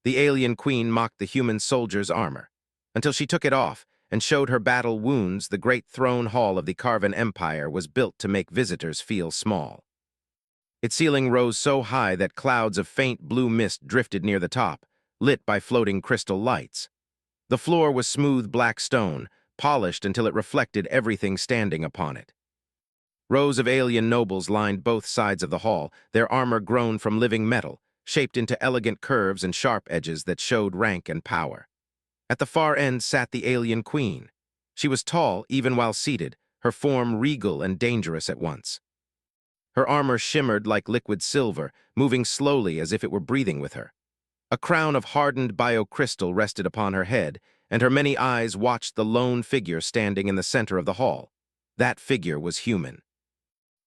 The alien queen mocked the human soldier's armor, until she took it off and showed her battle wounds. The great throne hall of the Carven Empire was built to make visitors feel small. Its ceiling rose so high that clouds of faint blue mist drifted near the top, lit by floating crystal lights. The floor was smooth black stone, polished until it reflected everything standing upon it. Rows of alien nobles lined both sides of the hall, their armor grown from living metal, shaped into elegant curves and sharp edges that showed rank and power. At the far end sat the alien queen. She was tall even while seated, her form regal and dangerous at once. Her armor shimmered like liquid silver, moving slowly as if it were breathing with her. A crown of hardened biocrystal rested upon her head, and her many eyes watched the lone figure standing in the center of the hall. That figure was human.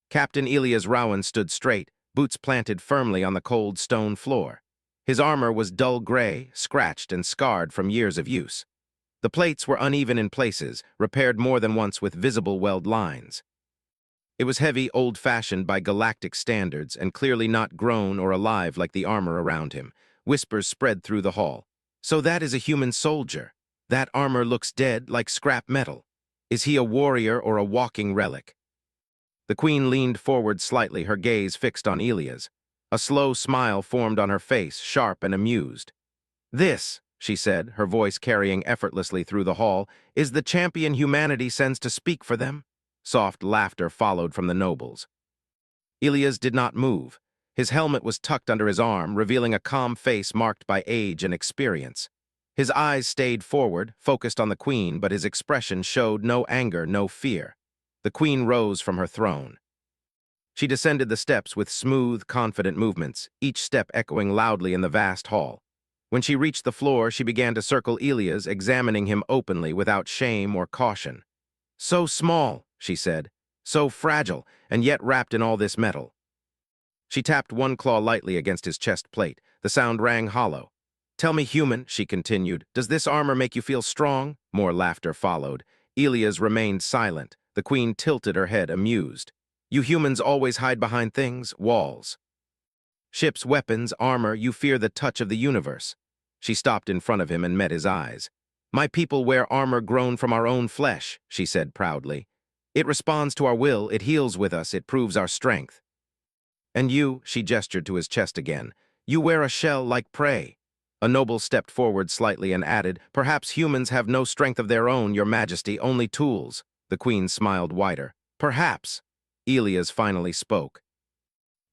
Captain Elias Rowan stood straight, boots planted firmly on the cold stone floor. His armor was dull gray, scratched and scarred from years of use. The plates were uneven in places, repaired more than once with visible weld lines. It was heavy, old-fashioned by galactic standards, and clearly not grown or alive like the armor around him. Whispers spread through the hall. So that is a human soldier. That armor looks dead, like scrap metal. Is he a warrior or a walking relic? The queen leaned forward slightly, her gaze fixed on Elias. A slow smile formed on her face, sharp and amused. "This," she said, her voice carrying effortlessly through the hall, "is the champion humanity sends to speak for them." Soft laughter followed from the nobles. Elias did not move. His helmet was tucked under his arm, revealing a calm face marked by age and experience. His eyes stayed forward, focused on the queen, but his expression showed no anger, no fear. The queen rose from her throne. She descended the steps with smooth, confident movements, each step echoing loudly in the vast hall. When she reached the floor, she began to circle Elias, examining him openly without shame or caution. "So small," she said, "so fragile, and yet wrapped in all this metal." She tapped one claw lightly against his chest plate. The sound rang hollow. "Tell me, human," she continued, "does this armor make you feel strong?" More laughter followed. Elias remained silent. The queen tilted her head, amused. "You humans always hide behind things, walls. Ships, weapons, armor, you fear the touch of the universe." She stopped in front of him and met his eyes. "My people wear armor grown from our own flesh," she said proudly. "It responds to our will, it heals with us, it proves our strength. And you," she gestured to his chest again, "you wear a shell like prey." A noble stepped forward slightly and added, "Perhaps humans have no strength of their own, your majesty, only tools." The queen smiled wider. "Perhaps." Elias finally spoke.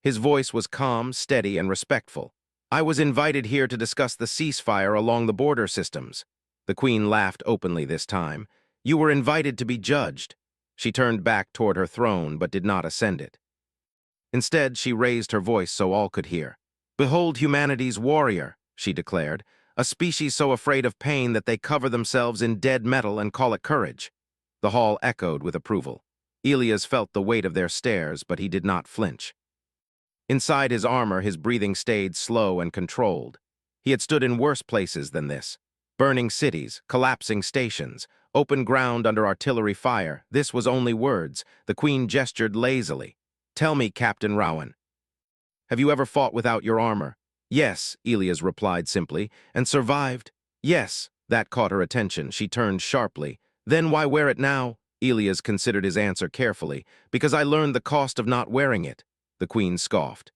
His voice was calm, steady, and respectful. "I was invited here to discuss the ceasefire along the border systems." The queen laughed openly this time. "You were invited to be judged." She turned back toward her throne, but did not ascend it. Instead, she raised her voice so all could hear. "Behold humanity's warrior," she declared, "a species so afraid of pain that they cover themselves in dead metal and call it courage." The hall echoed with approval. Elias felt the weight of their stares, but he did not flinch. Inside his armor, his breathing stayed slow and controlled. He had stood in worse places than this. Burning cities, collapsing stations, open ground under artillery fire. This was only words. The queen gestured lazily. "Tell me, Captain Rowan, have you ever fought without your armor?" "Yes," Elias replied simply. "And survived?" "Yes." That caught her attention. She turned sharply. "Then why wear it now?" Elias considered his answer carefully. "Because I learned the cost of not wearing it." The queen scoffed.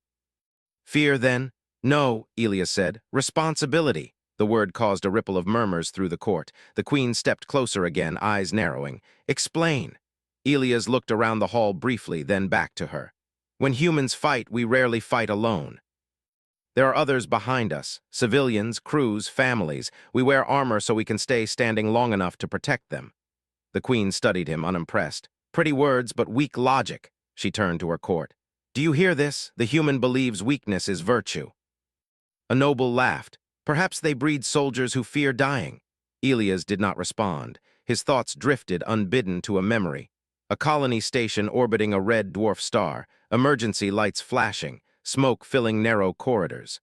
"Fear, then?" "No," Elias said. "Responsibility." The word caused a ripple of murmurs through the court. The queen stepped closer again, eyes narrowing. "Explain." Elias looked around the hall briefly, then back to her. "When humans fight, we rarely fight alone. There are others behind us, civilians, crews, families. We wear armor so we can stay standing long enough to protect them." The queen studied him, unimpressed. "Pretty words, but weak logic." She turned to her court. "Do you hear this? The human believes weakness is virtue." A noble laughed. "Perhaps they breed soldiers who fear dying." Elias did not respond. His thoughts drifted unbidden to a memory. A colony station orbiting a red dwarf star, emergency lights flashing, smoke filling narrow corridors.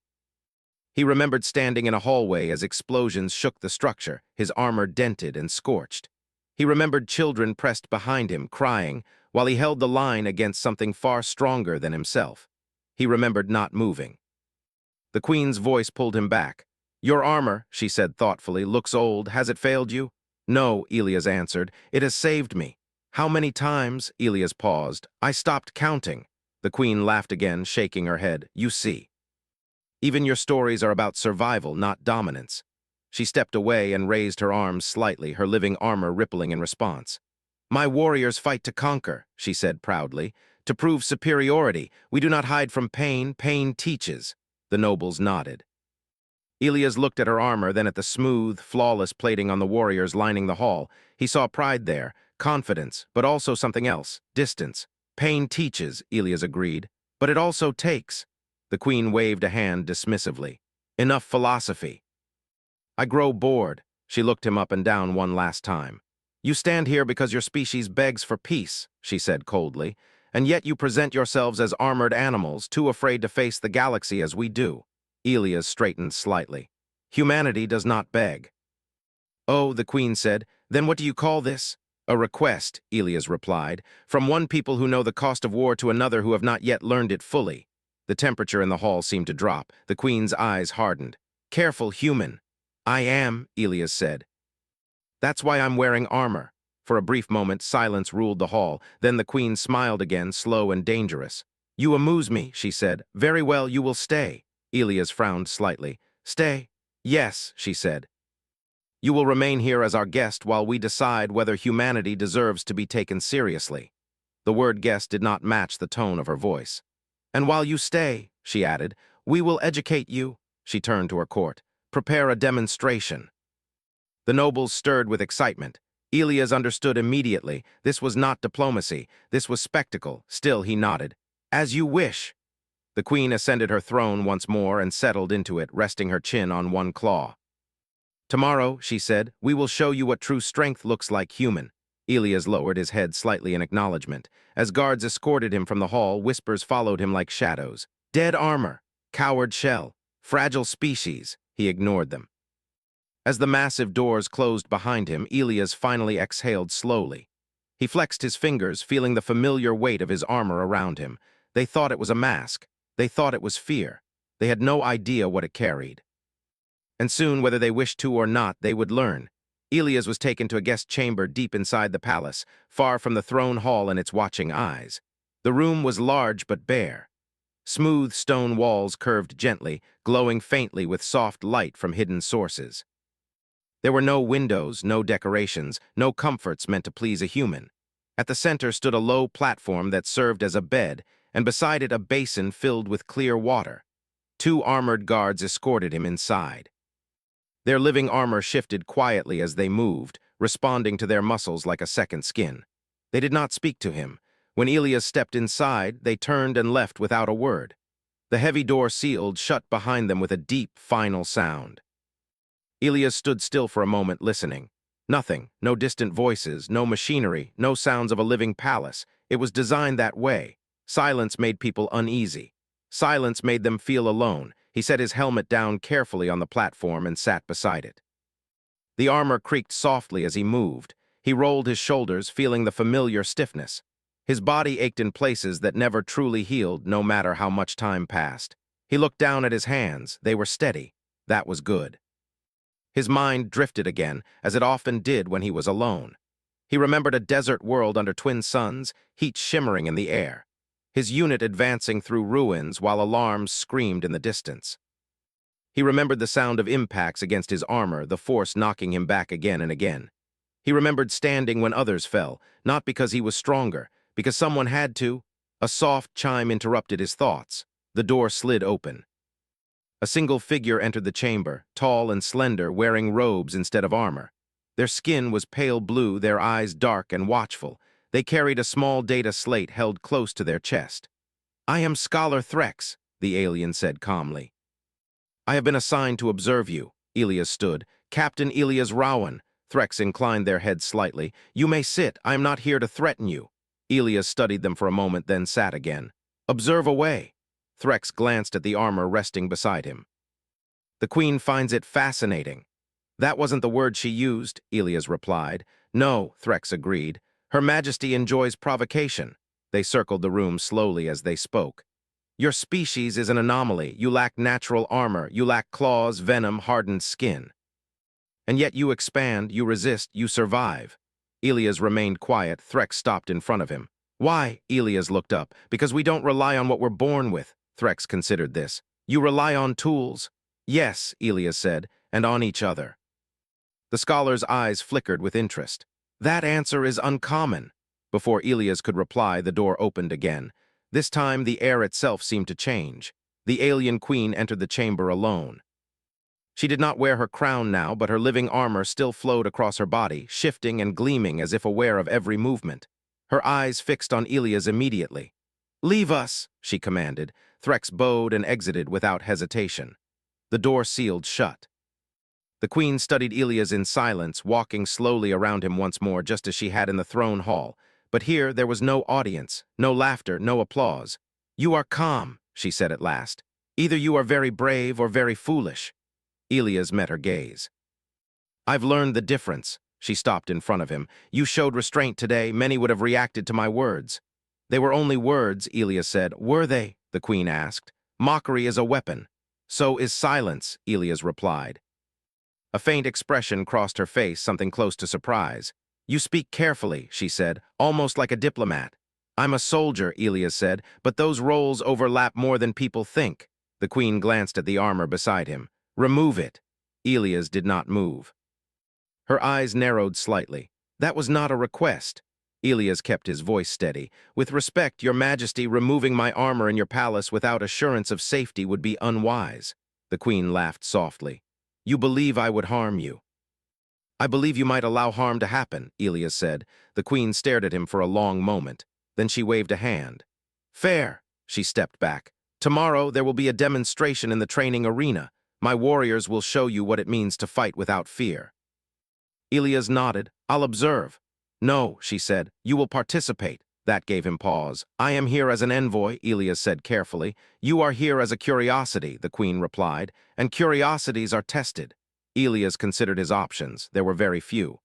He remembered standing in a hallway as explosions shook the structure, his armor dented and scorched. He remembered children pressed behind him, crying, while he held the line against something far stronger than himself. He remembered not moving. The queen's voice pulled him back. Your armor, she said thoughtfully, looks old. Has it failed you? No, Elias answered. It has saved me. How many times? Elias paused. I stopped counting. The queen laughed again, shaking her head. You see. Even your stories are about survival, not dominance. She stepped away and raised her arms slightly, her living armor rippling in response. My warriors fight to conquer, she said proudly. To prove superiority, we do not hide from pain. Pain teaches. The nobles nodded. Elias looked at her armor, then at the smooth, flawless plating on the warriors lining the hall. He saw pride there, confidence, but also something else, distance. Pain teaches, Elias agreed, but it also takes. The queen waved a hand dismissively. Enough philosophy. I grow bored. She looked him up and down one last time. You stand here because your species begs for peace, she said coldly, and yet you present yourselves as armored animals, too afraid to face the galaxy as we do. Elias straightened slightly. Humanity does not beg. Oh, the queen said, then what do you call this? A request, Elias replied, from one people who know the cost of war to another who have not yet learned it fully. The temperature in the hall seemed to drop. The queen's eyes hardened. Careful, human. I am, Elias said. That's why I'm wearing armor. For a brief moment, silence ruled the hall. Then the queen smiled again, slow and dangerous. You amuse me, she said. Very well, you will stay. Elias frowned slightly. Stay? Yes, she said. You will remain here as our guest while we decide whether humanity deserves to be taken seriously. The word guest did not match the tone of her voice. And while you stay, she added, we will educate you. She turned to her court. Prepare a demonstration. The nobles stirred with excitement. Elias understood immediately. This was not diplomacy. This was spectacle. Still, he nodded. As you wish. The queen ascended her throne once more and settled into it, resting her chin on one claw. Tomorrow, she said, we will show you what true strength looks like human. Elias lowered his head slightly in acknowledgement. As guards escorted him from the hall, whispers followed him like shadows. Dead armor, coward shell, fragile species. He ignored them. As the massive doors closed behind him, Elias finally exhaled slowly. He flexed his fingers, feeling the familiar weight of his armor around him. They thought it was a mask. They thought it was fear. They had no idea what it carried. And soon, whether they wished to or not, they would learn. Elias was taken to a guest chamber deep inside the palace, far from the throne hall and its watching eyes. The room was large but bare. Smooth stone walls curved gently, glowing faintly with soft light from hidden sources. There were no windows, no decorations, no comforts meant to please a human. At the center stood a low platform that served as a bed, and beside it a basin filled with clear water. 2 armored guards escorted him inside. Their living armor shifted quietly as they moved, responding to their muscles like a second skin. They did not speak to him. When Elias stepped inside, they turned and left without a word. The heavy door sealed shut behind them with a deep, final sound. Elias stood still for a moment, listening. Nothing, no distant voices, no machinery, no sounds of a living palace. It was designed that way. Silence made people uneasy. Silence made them feel alone. He set his helmet down carefully on the platform and sat beside it. The armor creaked softly as he moved. He rolled his shoulders, feeling the familiar stiffness. His body ached in places that never truly healed, no matter how much time passed. He looked down at his hands. They were steady. That was good. His mind drifted again, as it often did when he was alone. He remembered a desert world under twin suns, heat shimmering in the air. His unit advancing through ruins while alarms screamed in the distance. He remembered the sound of impacts against his armor, the force knocking him back again and again. He remembered standing when others fell, not because he was stronger, because someone had to. A soft chime interrupted his thoughts. The door slid open. A single figure entered the chamber, tall and slender, wearing robes instead of armor. Their skin was pale blue, their eyes dark and watchful. They carried a small data slate held close to their chest. I am Scholar Threx, the alien said calmly. I have been assigned to observe you. Elias stood. Captain Elias Rowan. Threx inclined their head slightly. You may sit. I am not here to threaten you. Elias studied them for a moment, then sat again. Observe away. Threx glanced at the armor resting beside him. The Queen finds it fascinating. That wasn't the word she used, Elias replied. No, Threx agreed. Her Majesty enjoys provocation. They circled the room slowly as they spoke. Your species is an anomaly. You lack natural armor. You lack claws, venom, hardened skin. And yet you expand, you resist, you survive. Elias remained quiet. Threx stopped in front of him. Why? Elias looked up. Because we don't rely on what we're born with. Threx considered this. You rely on tools? Yes, Elias said, and on each other. The scholar's eyes flickered with interest. That answer is uncommon. Before Elias could reply, the door opened again. This time, the air itself seemed to change. The alien queen entered the chamber alone. She did not wear her crown now, but her living armor still flowed across her body, shifting and gleaming as if aware of every movement. Her eyes fixed on Elias immediately. "Leave us," she commanded. Threx bowed and exited without hesitation. The door sealed shut. The queen studied Elias in silence, walking slowly around him once more, just as she had in the throne hall. But here there was no audience, no laughter, no applause. "You are calm," she said at last. "Either you are very brave or very foolish." Elias met her gaze. "I've learned the difference." She stopped in front of him. "You showed restraint today. Many would have reacted to my words." "They were only words," Elias said. "Were they?" the queen asked. "Mockery is a weapon." "So is silence," Elias replied. A faint expression crossed her face, something close to surprise. "You speak carefully," she said, "almost like a diplomat." "I'm a soldier," Elias said, "but those roles overlap more than people think." The queen glanced at the armor beside him. "Remove it." Elias did not move. Her eyes narrowed slightly. "That was not a request." Elias kept his voice steady. "With respect, your majesty, removing my armor in your palace without assurance of safety would be unwise." The queen laughed softly. "You believe I would harm you." "I believe you might allow harm to happen," Elias said. The queen stared at him for a long moment. Then she waved a hand. "Fair." She stepped back. "Tomorrow there will be a demonstration in the training arena. My warriors will show you what it means to fight without fear." Elias nodded. "I'll observe." "No," she said. "You will participate." That gave him pause. "I am here as an envoy," Elias said carefully. "You are here as a curiosity," the queen replied, "and curiosities are tested." Elias considered his options. There were very few.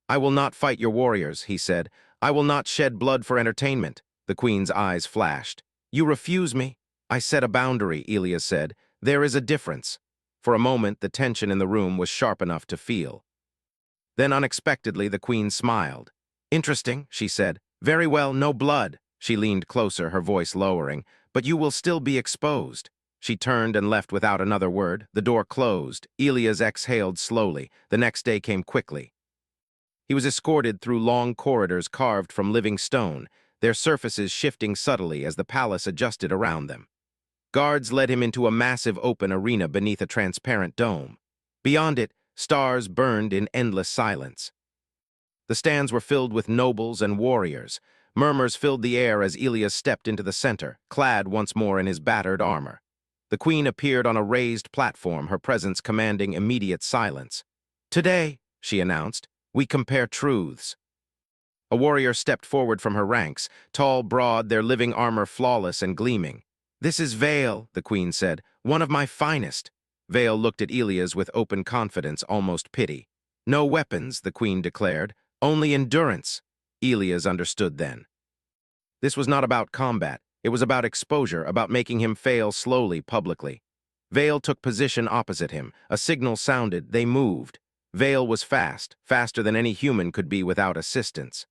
"I will not fight your warriors," he said. "I will not shed blood for entertainment." The queen's eyes flashed. "You refuse me?" "I set a boundary," Elias said. "There is a difference." For a moment, the tension in the room was sharp enough to feel. Then unexpectedly, the queen smiled. "Interesting," she said. "Very well, no blood." She leaned closer, her voice lowering. "But you will still be exposed." She turned and left without another word. The door closed. Elias exhaled slowly. The next day came quickly. He was escorted through long corridors carved from living stone, their surfaces shifting subtly as the palace adjusted around them. Guards led him into a massive open arena beneath a transparent dome. Beyond it, stars burned in endless silence. The stands were filled with nobles and warriors. Murmurs filled the air as Elias stepped into the center, clad once more in his battered armor. The queen appeared on a raised platform, her presence commanding immediate silence. "Today," she announced, "we compare truths." A warrior stepped forward from her ranks, tall, broad, their living armor flawless and gleaming. "This is Vale," the queen said, "one of my finest." Vale looked at Elias with open confidence, almost pity. "No weapons," the queen declared, "only endurance." Elias understood then. This was not about combat. It was about exposure, about making him fail slowly, publicly. Vale took position opposite him. A signal sounded. They moved. Vale was fast, faster than any human could be without assistance.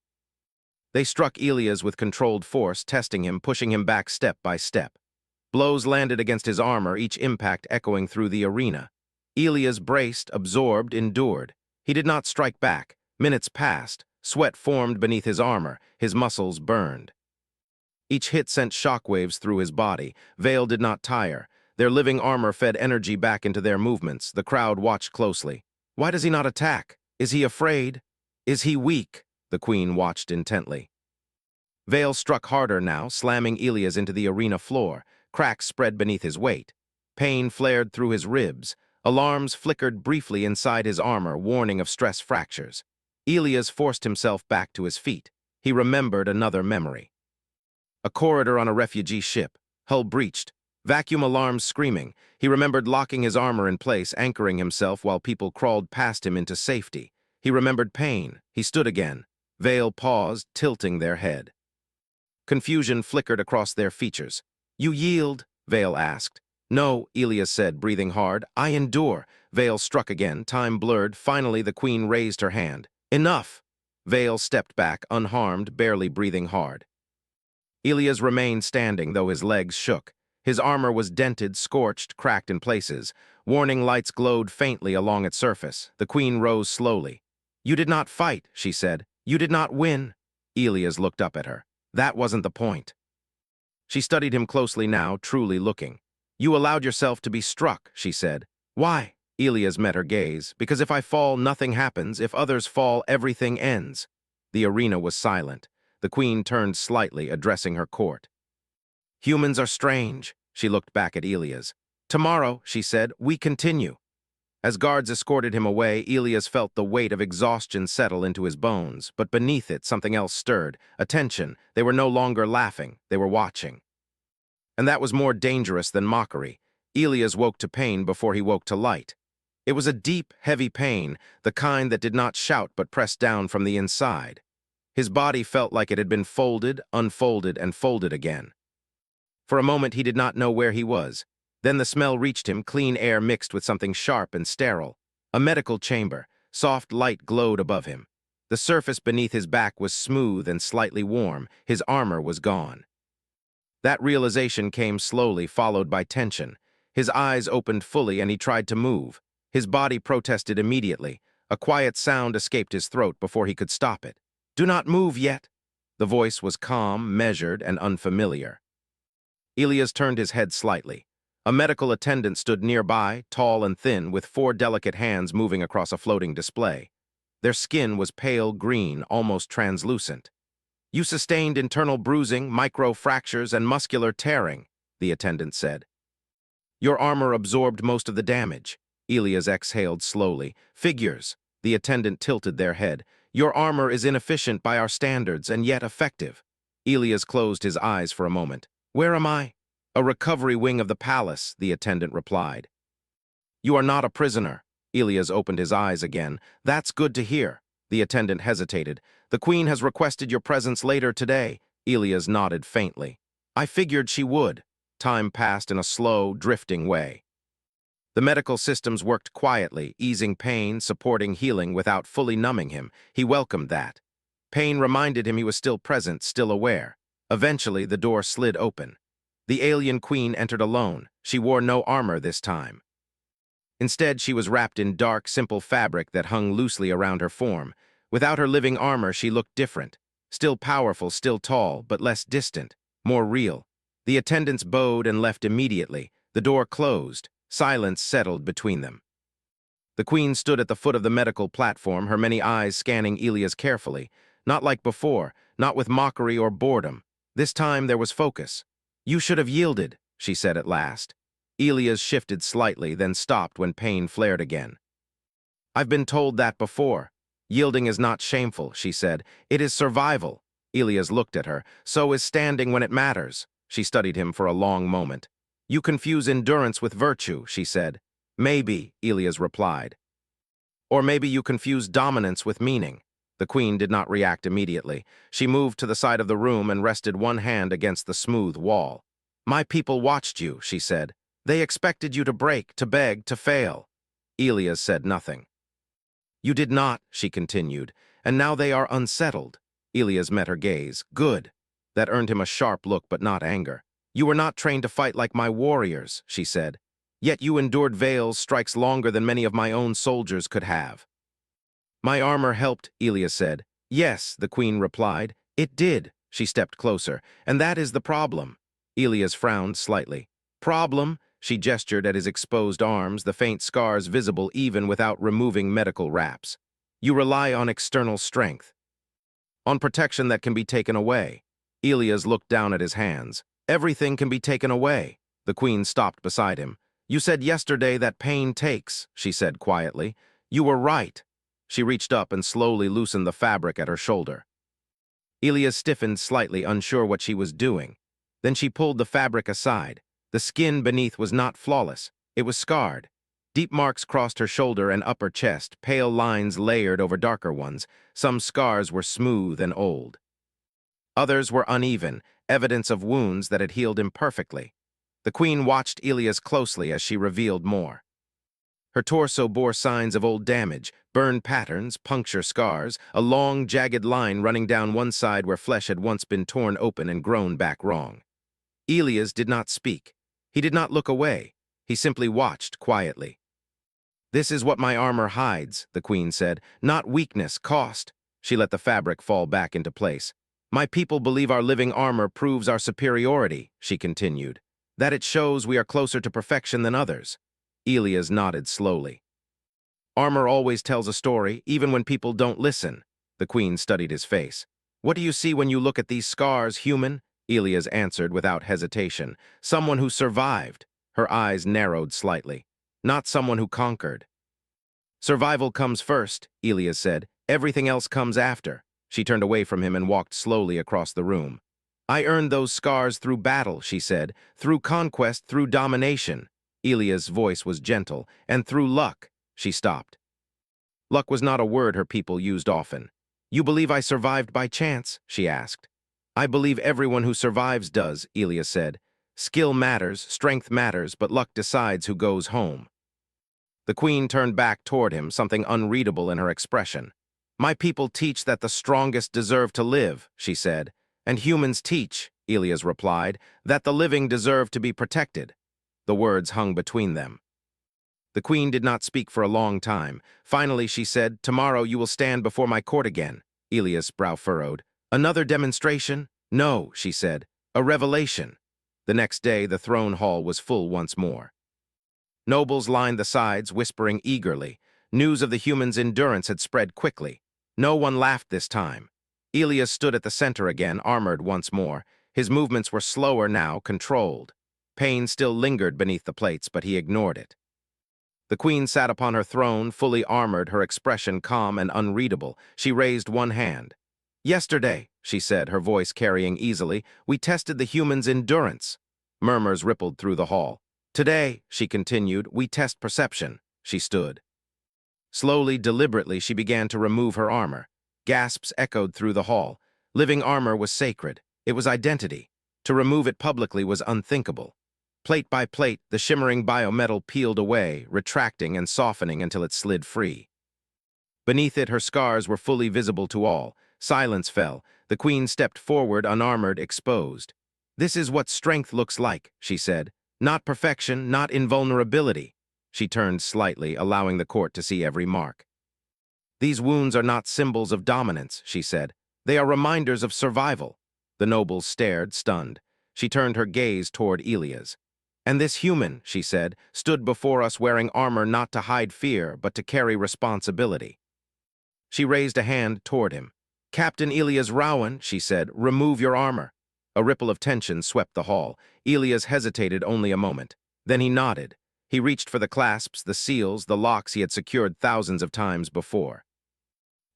They struck Elias with controlled force, testing him, pushing him back step by step. Blows landed against his armor, each impact echoing through the arena. Elias braced, absorbed, endured. He did not strike back. Minutes passed. Sweat formed beneath his armor. His muscles burned. Each hit sent shockwaves through his body. Vale did not tire. Their living armor fed energy back into their movements. The crowd watched closely. "Why does he not attack? Is he afraid? Is he weak?" The queen watched intently. Vale struck harder now, slamming Elias into the arena floor. Cracks spread beneath his weight. Pain flared through his ribs. Alarms flickered briefly inside his armor, warning of stress fractures. Elias forced himself back to his feet. He remembered another memory. A corridor on a refugee ship, hull breached, vacuum alarms screaming. He remembered locking his armor in place, anchoring himself while people crawled past him into safety. He remembered pain. He stood again. Vale paused, tilting their head. Confusion flickered across their features. You yield? Vale asked. No, Elias said, breathing hard. I endure. Vale struck again, time blurred. Finally, the queen raised her hand. Enough! Vale stepped back, unharmed, barely breathing hard. Elias remained standing, though his legs shook. His armor was dented, scorched, cracked in places. Warning lights glowed faintly along its surface. The queen rose slowly. You did not fight, she said. You did not win. Elias looked up at her. That wasn't the point. She studied him closely now, truly looking. You allowed yourself to be struck, she said. Why? Elias met her gaze. Because if I fall, nothing happens. If others fall, everything ends. The arena was silent. The queen turned slightly, addressing her court. Humans are strange. She looked back at Elias. Tomorrow, she said, we continue. As guards escorted him away, Elias felt the weight of exhaustion settle into his bones, but beneath it something else stirred. Attention. They were no longer laughing. They were watching. And that was more dangerous than mockery. Elias woke to pain before he woke to light. It was a deep, heavy pain, the kind that did not shout but pressed down from the inside. His body felt like it had been folded, unfolded, and folded again. For a moment he did not know where he was. Then the smell reached him, clean air mixed with something sharp and sterile. A medical chamber. Soft light glowed above him. The surface beneath his back was smooth and slightly warm. His armor was gone. That realization came slowly, followed by tension. His eyes opened fully and he tried to move. His body protested immediately. A quiet sound escaped his throat before he could stop it. Do not move yet. The voice was calm, measured, and unfamiliar. Elias turned his head slightly. A medical attendant stood nearby, tall and thin, with 4 delicate hands moving across a floating display. Their skin was pale green, almost translucent. You sustained internal bruising, micro-fractures, and muscular tearing, the attendant said. Your armor absorbed most of the damage. Elias exhaled slowly. Figures. The attendant tilted their head. Your armor is inefficient by our standards, and yet effective. Elias closed his eyes for a moment. Where am I? A recovery wing of the palace, the attendant replied. You are not a prisoner. Elias opened his eyes again. That's good to hear. The attendant hesitated. The queen has requested your presence later today. Elias nodded faintly. I figured she would. Time passed in a slow, drifting way. The medical systems worked quietly, easing pain, supporting healing without fully numbing him. He welcomed that. Pain reminded him he was still present, still aware. Eventually, the door slid open. The alien queen entered alone. She wore no armor this time. Instead, she was wrapped in dark, simple fabric that hung loosely around her form. Without her living armor, she looked different. Still powerful, still tall, but less distant, more real. The attendants bowed and left immediately. The door closed. Silence settled between them. The queen stood at the foot of the medical platform, her many eyes scanning Elias carefully. Not like before, not with mockery or boredom. This time there was focus. You should have yielded, she said at last. Elias shifted slightly, then stopped when pain flared again. I've been told that before. Yielding is not shameful, she said. It is survival. Elias looked at her. So is standing when it matters. She studied him for a long moment. You confuse endurance with virtue, she said. Maybe, Elias replied. Or maybe you confuse dominance with meaning. The queen did not react immediately. She moved to the side of the room and rested one hand against the smooth wall. My people watched you, she said. They expected you to break, to beg, to fail. Elias said nothing. You did not, she continued, and now they are unsettled. Elias met her gaze. Good. That earned him a sharp look, but not anger. You were not trained to fight like my warriors, she said. Yet you endured Vale's strikes longer than many of my own soldiers could have. My armor helped, Elias said. Yes, the queen replied. It did. She stepped closer. And that is the problem. Elias frowned slightly. Problem? She gestured at his exposed arms, the faint scars visible even without removing medical wraps. You rely on external strength. On protection that can be taken away. Elias looked down at his hands. Everything can be taken away. The queen stopped beside him. You said yesterday that pain takes, she said quietly. You were right. She reached up and slowly loosened the fabric at her shoulder. Elias stiffened slightly, unsure what she was doing. Then she pulled the fabric aside. The skin beneath was not flawless. It was scarred. Deep marks crossed her shoulder and upper chest, pale lines layered over darker ones. Some scars were smooth and old. Others were uneven, evidence of wounds that had healed imperfectly. The queen watched Elias closely as she revealed more. Her torso bore signs of old damage, burn patterns, puncture scars, a long, jagged line running down one side where flesh had once been torn open and grown back wrong. Elias did not speak. He did not look away. He simply watched quietly. "This is what my armor hides," the queen said. "Not weakness, cost." She let the fabric fall back into place. "My people believe our living armor proves our superiority," she continued. "That it shows we are closer to perfection than others." Elias nodded slowly. "Armor always tells a story, even when people don't listen." The queen studied his face. "What do you see when you look at these scars, human?" Elias answered without hesitation. "Someone who survived." Her eyes narrowed slightly. "Not someone who conquered." "Survival comes first," Elias said. "Everything else comes after." She turned away from him and walked slowly across the room. "I earned those scars through battle," she said. "Through conquest, through domination." Elias' voice was gentle. "And through luck." She stopped. Luck was not a word her people used often. "You believe I survived by chance?" she asked. "I believe everyone who survives does," Elias said. "Skill matters, strength matters, but luck decides who goes home." The queen turned back toward him, something unreadable in her expression. "My people teach that the strongest deserve to live," she said. "And humans teach," Elias replied, "that the living deserve to be protected." The words hung between them. The queen did not speak for a long time. Finally, she said, "Tomorrow you will stand before my court again." Elias' brow furrowed. "Another demonstration?" "No," she said. "A revelation." The next day, the throne hall was full once more. Nobles lined the sides, whispering eagerly. News of the humans' endurance had spread quickly. No one laughed this time. Elias stood at the center again, armored once more. His movements were slower now, controlled. Pain still lingered beneath the plates, but he ignored it. The queen sat upon her throne, fully armored, her expression calm and unreadable. She raised one hand. "Yesterday," she said, her voice carrying easily, "we tested the humans' endurance." Murmurs rippled through the hall. "Today," she continued, "we test perception." She stood. Slowly, deliberately, she began to remove her armor. Gasps echoed through the hall. Living armor was sacred. It was identity. To remove it publicly was unthinkable. Plate by plate, the shimmering biometal peeled away, retracting and softening until it slid free. Beneath it, her scars were fully visible to all. Silence fell. The queen stepped forward, unarmored, exposed. "This is what strength looks like," she said. "Not perfection, not invulnerability." She turned slightly, allowing the court to see every mark. "These wounds are not symbols of dominance," she said. "They are reminders of survival." The nobles stared, stunned. She turned her gaze toward Elias. "And this human," she said, "stood before us wearing armor not to hide fear, but to carry responsibility." She raised a hand toward him. "Captain Elias Rowan," she said, "remove your armor." A ripple of tension swept the hall. Elias hesitated only a moment. Then he nodded. He reached for the clasps, the seals, the locks he had secured thousands of times before.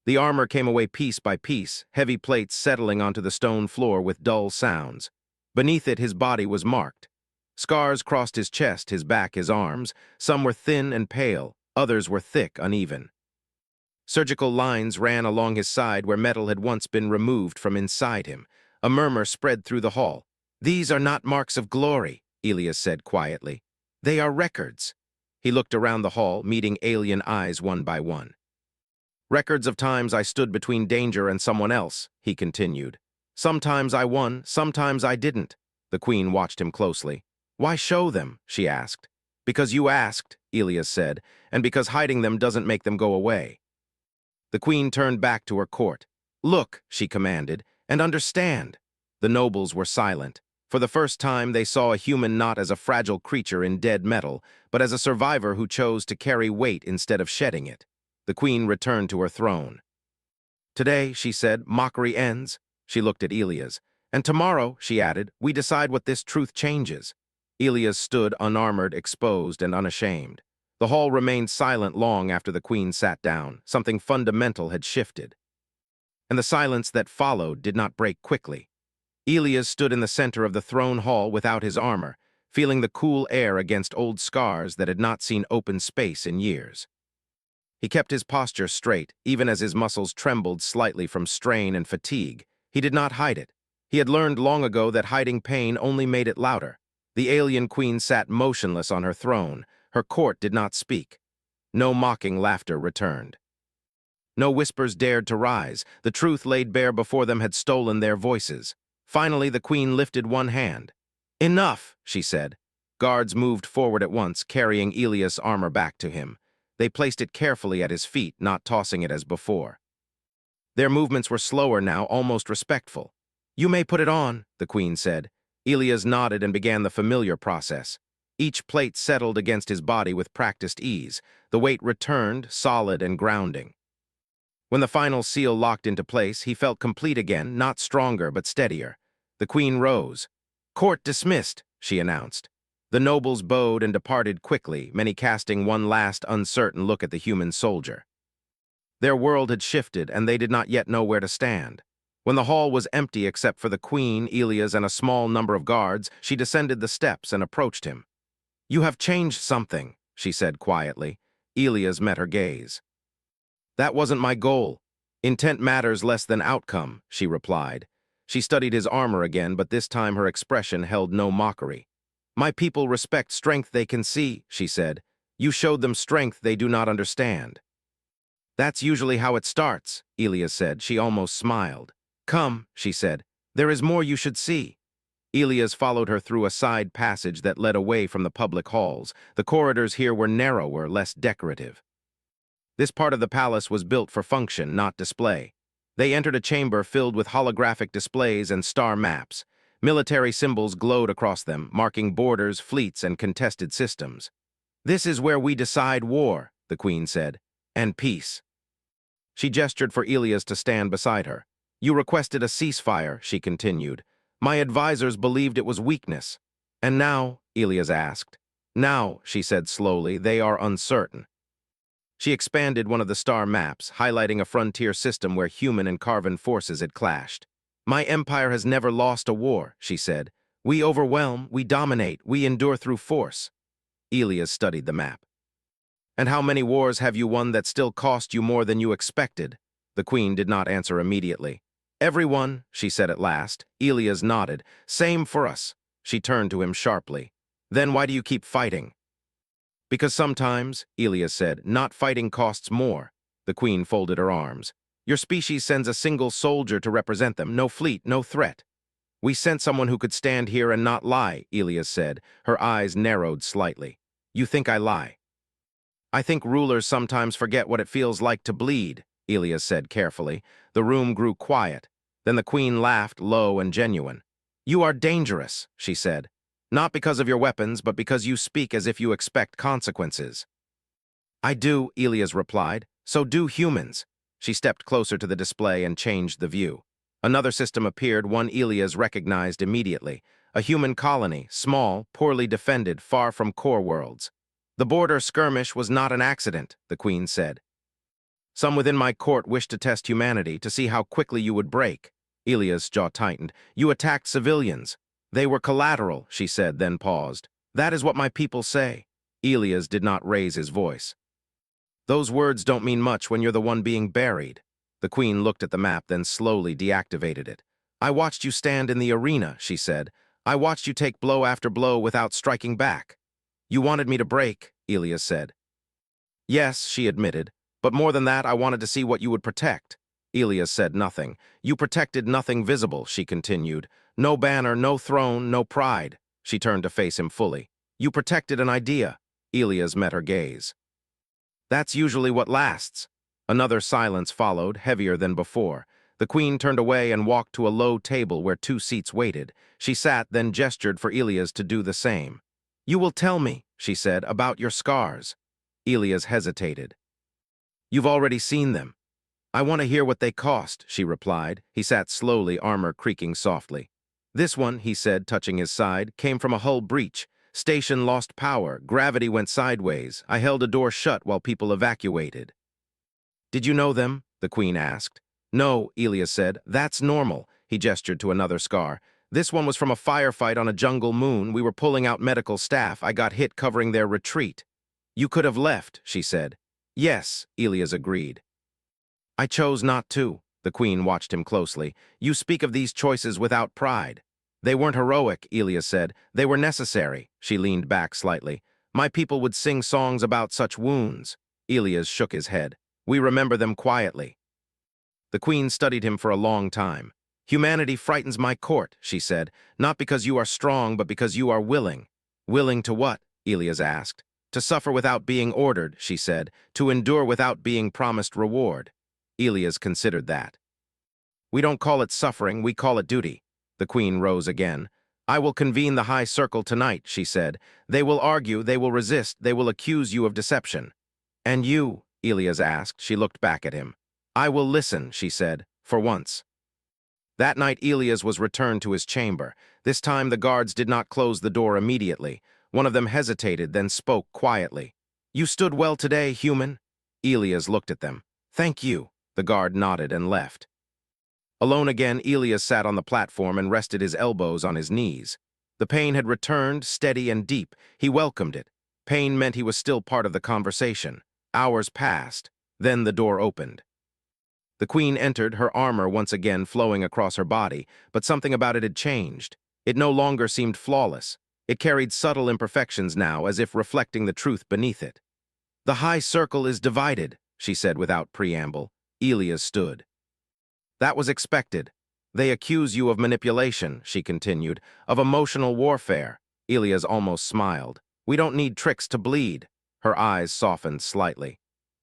The armor came away piece by piece, heavy plates settling onto the stone floor with dull sounds. Beneath it, his body was marked. Scars crossed his chest, his back, his arms. Some were thin and pale, others were thick, uneven. Surgical lines ran along his side where metal had once been removed from inside him. A murmur spread through the hall. "These are not marks of glory," Elias said quietly. "They are records." He looked around the hall, meeting alien eyes one by one. "Records of times I stood between danger and someone else," he continued. "Sometimes I won, sometimes I didn't." The queen watched him closely. "Why show them?" she asked. "Because you asked," Elias said, "and because hiding them doesn't make them go away." The queen turned back to her court. "Look," she commanded, "and understand." The nobles were silent. For the first time, they saw a human not as a fragile creature in dead metal, but as a survivor who chose to carry weight instead of shedding it. The queen returned to her throne. "Today," she said, "mockery ends." She looked at Elias. "And tomorrow," she added, "we decide what this truth changes." Elias stood unarmored, exposed, and unashamed. The hall remained silent long after the queen sat down. Something fundamental had shifted. And the silence that followed did not break quickly. Elias stood in the center of the throne hall without his armor, feeling the cool air against old scars that had not seen open space in years. He kept his posture straight, even as his muscles trembled slightly from strain and fatigue. He did not hide it. He had learned long ago that hiding pain only made it louder. The alien queen sat motionless on her throne. Her court did not speak. No mocking laughter returned. No whispers dared to rise. The truth laid bare before them had stolen their voices. Finally, the queen lifted one hand. "Enough," she said. Guards moved forward at once, carrying Elias' armor back to him. They placed it carefully at his feet, not tossing it as before. Their movements were slower now, almost respectful. "You may put it on," the queen said. Elias nodded and began the familiar process. Each plate settled against his body with practiced ease. The weight returned, solid and grounding. When the final seal locked into place, he felt complete again, not stronger but steadier. The queen rose. "Court dismissed," she announced. The nobles bowed and departed quickly, many casting one last uncertain look at the human soldier. Their world had shifted, and they did not yet know where to stand. When the hall was empty except for the queen, Elias, and a small number of guards, she descended the steps and approached him. "You have changed something," she said quietly. Elias met her gaze. "That wasn't my goal. Intent matters less than outcome," she replied. She studied his armor again, but this time her expression held no mockery. "My people respect strength they can see," she said. "You showed them strength they do not understand." "That's usually how it starts," Elias said. She almost smiled. "Come," she said. "There is more you should see." Elias followed her through a side passage that led away from the public halls. The corridors here were narrower, less decorative. This part of the palace was built for function, not display. They entered a chamber filled with holographic displays and star maps. Military symbols glowed across them, marking borders, fleets, and contested systems. "This is where we decide war," the queen said, "and peace." She gestured for Elias to stand beside her. "You requested a ceasefire," she continued. "My advisors believed it was weakness." "And now?" Elias asked. "Now," she said slowly, "they are uncertain." She expanded one of the star maps, highlighting a frontier system where human and Carven forces had clashed. "My empire has never lost a war," she said. "We overwhelm, we dominate, we endure through force." Elias studied the map. "And how many wars have you won that still cost you more than you expected?" The queen did not answer immediately. "Everyone," she said at last. Elias nodded. "Same for us." She turned to him sharply. "Then why do you keep fighting?" "Because sometimes," Elias said, "not fighting costs more." The queen folded her arms. "Your species sends a single soldier to represent them, no fleet, no threat." "We sent someone who could stand here and not lie," Elias said. Her eyes narrowed slightly. "You think I lie?" "I think rulers sometimes forget what it feels like to bleed," Elias said carefully. The room grew quiet. Then the queen laughed, low and genuine. "You are dangerous," she said. "Not because of your weapons, but because you speak as if you expect consequences." "I do," Elias replied. "So do humans." She stepped closer to the display and changed the view. Another system appeared, one Elias recognized immediately. A human colony, small, poorly defended, far from core worlds. "The border skirmish was not an accident," the queen said. "Some within my court wished to test humanity, to see how quickly you would break." Elias' jaw tightened. "You attacked civilians." "They were collateral," she said, then paused. "That is what my people say." Elias did not raise his voice. "Those words don't mean much when you're the one being buried." The queen looked at the map, then slowly deactivated it. "I watched you stand in the arena," she said. "I watched you take blow after blow without striking back." "You wanted me to break," Elias said. "Yes," she admitted. "But more than that, I wanted to see what you would protect." Elias said nothing. "You protected nothing visible," she continued. "No banner, no throne, no pride." She turned to face him fully. "You protected an idea." Elias met her gaze. "That's usually what lasts." Another silence followed, heavier than before. The queen turned away and walked to a low table where two seats waited. She sat, then gestured for Elias to do the same. "You will tell me," she said, "about your scars." Elias hesitated. "You've already seen them." "I want to hear what they cost," she replied. He sat slowly, armor creaking softly. "This one," he said, touching his side, "came from a hull breach. Station lost power, gravity went sideways. I held a door shut while people evacuated." "Did you know them?" the queen asked. "No," Elias said. "That's normal." He gestured to another scar. "This one was from a firefight on a jungle moon. We were pulling out medical staff. I got hit covering their retreat." "You could have left," she said. "Yes," Elias agreed. "I chose not to." The queen watched him closely. You speak of these choices without pride. They weren't heroic, Elias said. They were necessary. She leaned back slightly. My people would sing songs about such wounds. Elias shook his head. We remember them quietly. The queen studied him for a long time. Humanity frightens my court, she said, not because you are strong, but because you are willing. Willing to what? Elias asked. To suffer without being ordered, she said, to endure without being promised reward. Elias considered that. We don't call it suffering, we call it duty. The queen rose again. I will convene the high circle tonight, she said. They will argue, they will resist, they will accuse you of deception. And you? Elias asked. She looked back at him. I will listen, she said, for once. That night Elias was returned to his chamber. This time the guards did not close the door immediately. One of them hesitated, then spoke quietly. You stood well today, human? Elias looked at them. Thank you. The guard nodded and left. Alone again, Elias sat on the platform and rested his elbows on his knees. The pain had returned, steady and deep. He welcomed it. Pain meant he was still part of the conversation. Hours passed. Then the door opened. The queen entered, her armor once again flowing across her body, but something about it had changed. It no longer seemed flawless. It carried subtle imperfections now, as if reflecting the truth beneath it. The high circle is divided, she said without preamble. Elias stood. That was expected. They accuse you of manipulation, she continued, of emotional warfare. Elias almost smiled. We don't need tricks to bleed. Her eyes softened slightly.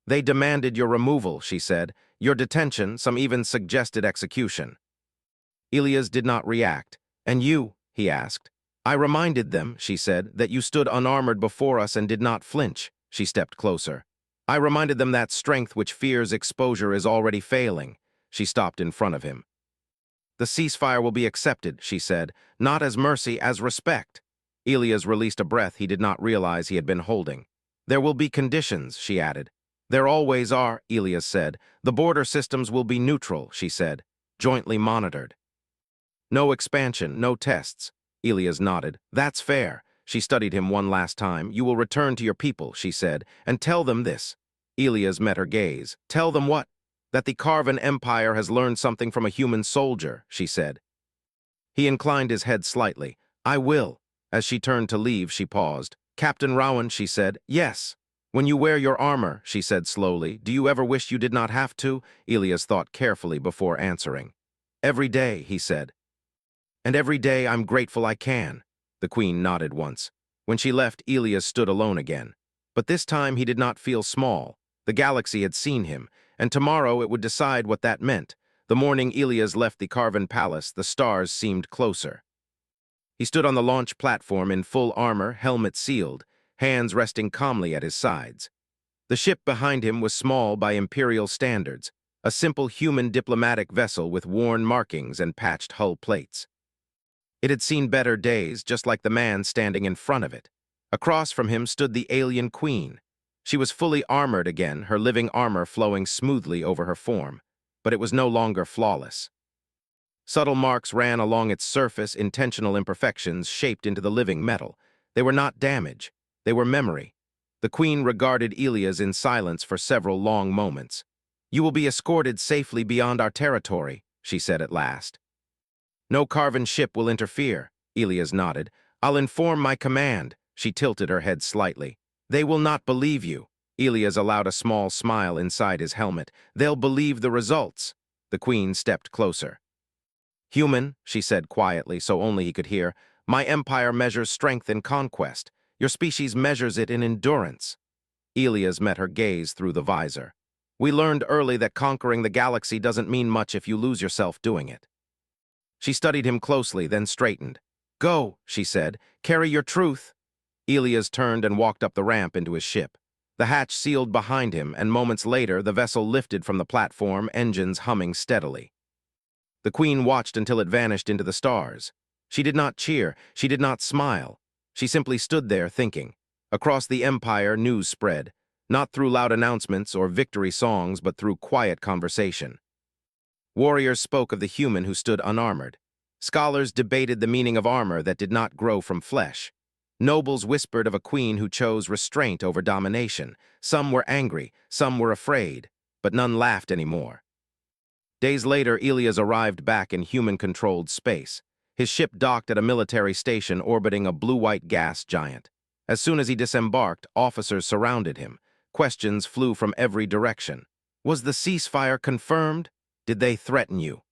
They demanded your removal, she said, your detention, some even suggested execution. Elias did not react. And you? He asked. I reminded them, she said, that you stood unarmored before us and did not flinch. She stepped closer. I reminded them that strength which fears exposure is already failing. She stopped in front of him. The ceasefire will be accepted, she said, not as mercy, as respect. Elias released a breath he did not realize he had been holding. There will be conditions, she added. There always are, Elias said. The border systems will be neutral, she said, jointly monitored. No expansion, no tests. Elias nodded. That's fair. She studied him one last time. You will return to your people, she said, and tell them this. Elias met her gaze. Tell them what? That the Carvan Empire has learned something from a human soldier, she said. He inclined his head slightly. I will. As she turned to leave, she paused. Captain Rowan, she said. Yes. When you wear your armor, she said slowly, do you ever wish you did not have to? Elias thought carefully before answering. Every day, he said. And every day I'm grateful I can. The queen nodded once. When she left, Elias stood alone again. But this time he did not feel small. The galaxy had seen him, and tomorrow it would decide what that meant. The morning Elias left the Carvan Palace, the stars seemed closer. He stood on the launch platform in full armor, helmet sealed, hands resting calmly at his sides. The ship behind him was small by imperial standards, a simple human diplomatic vessel with worn markings and patched hull plates. It had seen better days, just like the man standing in front of it. Across from him stood the alien queen. She was fully armored again, her living armor flowing smoothly over her form, but it was no longer flawless. Subtle marks ran along its surface, intentional imperfections shaped into the living metal. They were not damage. They were memory. The queen regarded Elias in silence for several long moments. You will be escorted safely beyond our territory, she said at last. No Carvan ship will interfere, Elias nodded. I'll inform my command. She tilted her head slightly. They will not believe you. Elias allowed a small smile inside his helmet. They'll believe the results. The queen stepped closer. Human, she said quietly, so only he could hear, my empire measures strength in conquest. Your species measures it in endurance. Elias met her gaze through the visor. We learned early that conquering the galaxy doesn't mean much if you lose yourself doing it. She studied him closely, then straightened. Go, she said. Carry your truth. Elias turned and walked up the ramp into his ship. The hatch sealed behind him, and moments later the vessel lifted from the platform, engines humming steadily. The queen watched until it vanished into the stars. She did not cheer, she did not smile. She simply stood there thinking. Across the empire, news spread, not through loud announcements or victory songs, but through quiet conversation. Warriors spoke of the human who stood unarmored. Scholars debated the meaning of armor that did not grow from flesh. Nobles whispered of a queen who chose restraint over domination. Some were angry, some were afraid, but none laughed anymore. Days later, Elias arrived back in human-controlled space. His ship docked at a military station orbiting a blue-white gas giant. As soon as he disembarked, officers surrounded him. Questions flew from every direction. Was the ceasefire confirmed? Did they threaten you?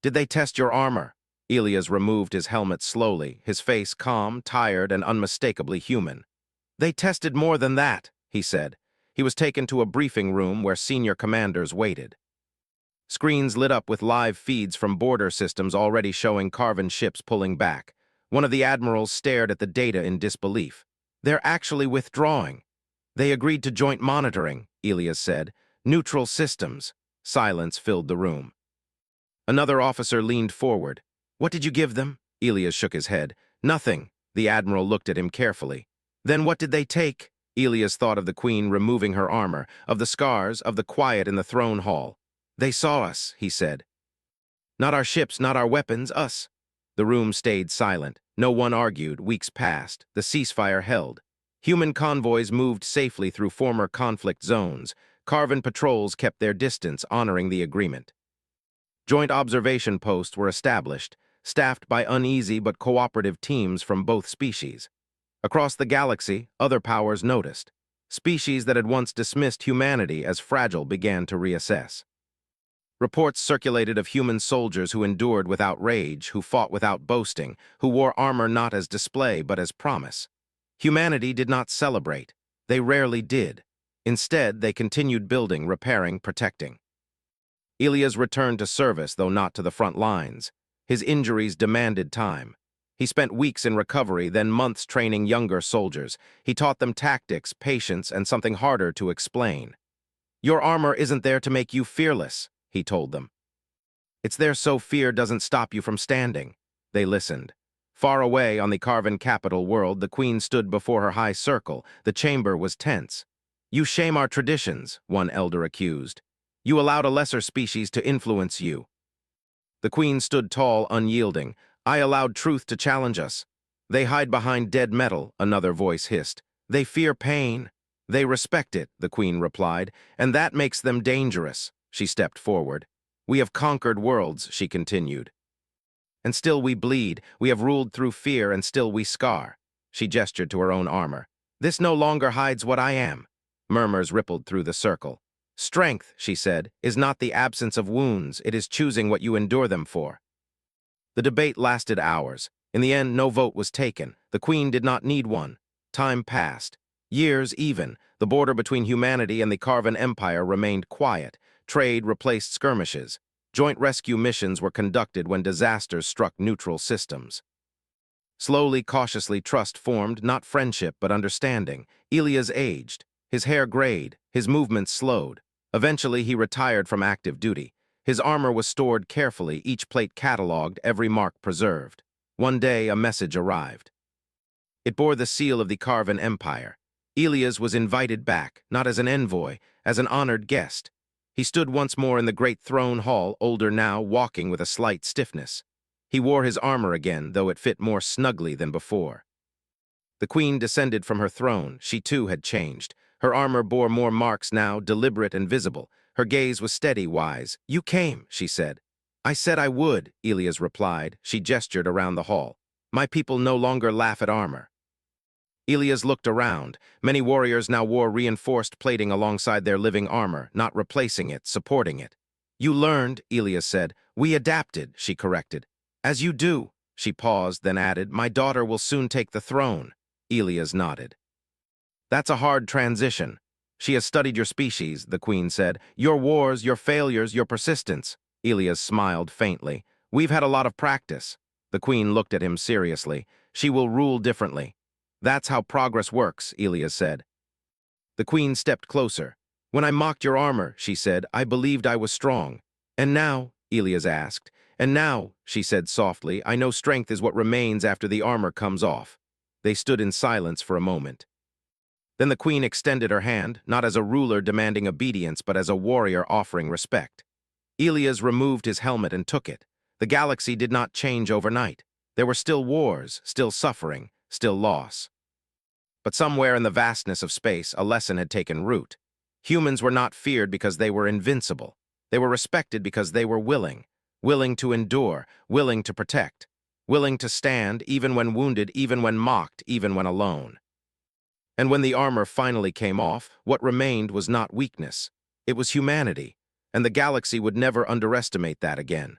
Did they test your armor? Elias removed his helmet slowly, his face calm, tired, and unmistakably human. They tested more than that, he said. He was taken to a briefing room where senior commanders waited. Screens lit up with live feeds from border systems already showing Carven ships pulling back. One of the admirals stared at the data in disbelief. They're actually withdrawing. They agreed to joint monitoring, Elias said. Neutral systems. Silence filled the room. Another officer leaned forward. What did you give them? Elias shook his head. Nothing. The admiral looked at him carefully. Then what did they take? Elias thought of the queen removing her armor, of the scars, of the quiet in the throne hall. They saw us, he said. Not our ships, not our weapons, us. The room stayed silent. No one argued. Weeks passed. The ceasefire held. Human convoys moved safely through former conflict zones. Carven patrols kept their distance, honoring the agreement. Joint observation posts were established, staffed by uneasy but cooperative teams from both species. Across the galaxy, other powers noticed. Species that had once dismissed humanity as fragile began to reassess. Reports circulated of human soldiers who endured without rage, who fought without boasting, who wore armor not as display but as promise. Humanity did not celebrate. They rarely did. Instead, they continued building, repairing, protecting. Elias returned to service, though not to the front lines. His injuries demanded time. He spent weeks in recovery, then months training younger soldiers. He taught them tactics, patience, and something harder to explain. Your armor isn't there to make you fearless, he told them. It's there so fear doesn't stop you from standing. They listened. Far away on the Carven capital world, the queen stood before her high circle. The chamber was tense. You shame our traditions, one elder accused. You allowed a lesser species to influence you. The queen stood tall, unyielding. I allowed truth to challenge us. They hide behind dead metal, another voice hissed. They fear pain. They respect it, the queen replied, and that makes them dangerous. She stepped forward. We have conquered worlds, she continued. And still we bleed. We have ruled through fear, and still we scar. She gestured to her own armor. This no longer hides what I am. Murmurs rippled through the circle. Strength, she said, is not the absence of wounds. It is choosing what you endure them for. The debate lasted hours. In the end, no vote was taken. The queen did not need one. Time passed. Years even. The border between humanity and the Carven Empire remained quiet. Trade replaced skirmishes. Joint rescue missions were conducted when disasters struck neutral systems. Slowly, cautiously, trust formed, not friendship but understanding. Elias aged. His hair grayed. His movements slowed. Eventually, he retired from active duty. His armor was stored carefully, each plate catalogued, every mark preserved. One day, a message arrived. It bore the seal of the Carven Empire. Elias was invited back, not as an envoy, as an honored guest. He stood once more in the great throne hall, older now, walking with a slight stiffness. He wore his armor again, though it fit more snugly than before. The queen descended from her throne. She too had changed. Her armor bore more marks now, deliberate and visible. Her gaze was steady, wise. You came, she said. I said I would, Elias replied. She gestured around the hall. My people no longer laugh at armor. Elias looked around. Many warriors now wore reinforced plating alongside their living armor, not replacing it, supporting it. You learned, Elias said. We adapted, she corrected. As you do. She paused, then added, my daughter will soon take the throne. Elias nodded. That's a hard transition. She has studied your species, the queen said. Your wars, your failures, your persistence. Elias smiled faintly. We've had a lot of practice. The queen looked at him seriously. She will rule differently. That's how progress works, Elias said. The queen stepped closer. When I mocked your armor, she said, I believed I was strong. And now, Elias asked. And now, she said softly, I know strength is what remains after the armor comes off. They stood in silence for a moment. Then the queen extended her hand, not as a ruler demanding obedience, but as a warrior offering respect. Elias removed his helmet and took it. The galaxy did not change overnight. There were still wars, still suffering, still loss. But somewhere in the vastness of space, a lesson had taken root. Humans were not feared because they were invincible. They were respected because they were willing to endure, willing to protect, willing to stand even when wounded, even when mocked, even when alone. And when the armor finally came off, what remained was not weakness. It was humanity, and the galaxy would never underestimate that again.